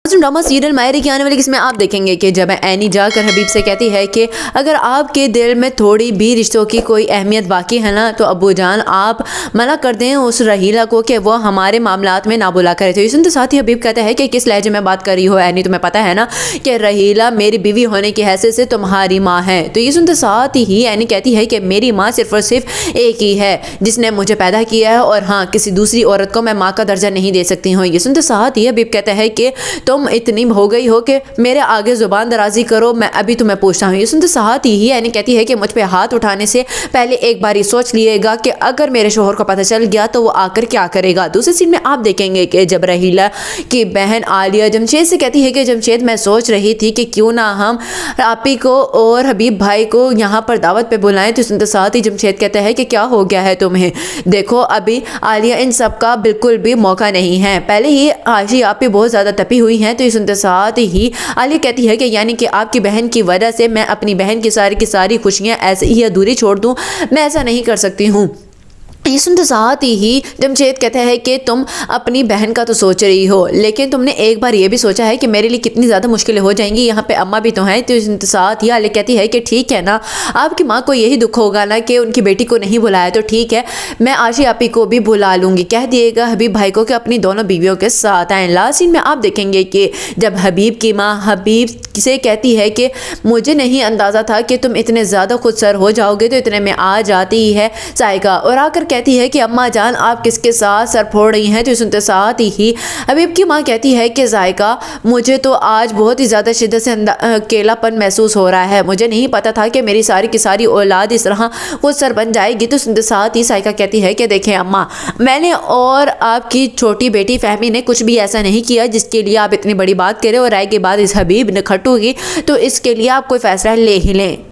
Drama serial मायरे की आने वाली किस्में आप देखेंगे कि जब एनी जाकर हबीब से कहती है कि अगर आपके दिल में थोड़ी भी रिश्तों की कोई अहमियत बाकी है ना तो अब्बू जान आप मना कर दें उस रहीला को कि वो हमारे मामलात में ना बुला करे। तो ये सुनते साथ ही हबीब कहता है कि किस लहजे में बात कर रही हो एनी, तुम्हें पता है ना कि रहीला मेरी बीवी होने की हैसियत से तुम्हारी माँ है। तो ये सुनते साथ ही एनी कहती है कि मेरी माँ सिर्फ और सिर्फ एक ही है जिसने मुझे पैदा किया है, और हाँ किसी दूसरी औरत को मैं माँ का दर्जा नहीं दे सकती हूँ। ये सुनते साथ ही हबीब कहता है कि तुम इतनी हो गई हो कि मेरे आगे जुबान दराजी करो, मैं अभी तुम्हें पूछता हूँ। ये सुनते साथ ही एनी कहती है कि मुझ पे हाथ उठाने से पहले एक बार सोच लिएगा कि अगर मेरे शोहर को पता चल गया तो वो आकर क्या करेगा। दूसरे सीन में आप देखेंगे कि जब रहीला की बहन आलिया जमशेद से कहती है कि जमशेद मैं सोच रही थी कि क्यों ना हम आपी को और हबीब भाई को यहाँ पर दावत पे बुलाएं। तो सुनते साथ ही जमशेद कहता है कि क्या हो गया है तुम्हें, देखो अभी आलिया इन सब का बिल्कुल भी मौका नहीं है, पहले ही आशी आपी बहुत ज़्यादा तपी हुई हैं। तो ये सुनते साथ ही आलिया कहती है कि यानी कि आपकी बहन की वजह से मैं अपनी बहन की सारी खुशियाँ ऐसे ही अधूरी छोड़ दूँ, मैं ऐसा नहीं कर सकती हूँ। ये सुनते साथ ही जमशेद कहता है कि तुम अपनी बहन का तो सोच रही हो, लेकिन तुमने एक बार ये भी सोचा है कि मेरे लिए कितनी ज़्यादा मुश्किलें हो जाएंगी, यहाँ पे अम्मा भी तो हैं। तो सुनते साथ ही आलिया कहती है कि ठीक है ना, आपकी माँ को यही दुख होगा ना कि उनकी बेटी को नहीं बुलाया, तो ठीक है मैं आशी आपी को भी बुला लूँगी, कह दिएगा हबीब भाई को कि अपनी दोनों बीवियों के साथ आएँ। लास्ट सीन में आप देखेंगे कि जब हबीब की माँ हबीब से कहती है कि मुझे नहीं अंदाज़ा था कि तुम इतने ज़्यादा खुद सर हो जाओगे, तो इतने में आ जाती है साइका और आकर कहती है कि अम्मा जान आप किसके साथ सर फोड़ रही हैं। तो सुनते साथ ही हबीब की माँ कहती है कि जायका मुझे तो आज बहुत ही ज़्यादा शिद्दत से अकेलापन महसूस हो रहा है, मुझे नहीं पता था कि मेरी सारी की सारी औलाद इस तरह खुद सर बन जाएगी। तो सुनते साथ ही साइका कहती है कि देखें अम्मा, मैंने और आपकी छोटी बेटी फहमी ने कुछ भी ऐसा नहीं किया जिसके लिए आप इतनी बड़ी बात करें, और राय के बाद इस हबीब ने खटूगी तो इसके लिए आप कोई फैसला ले ही लें।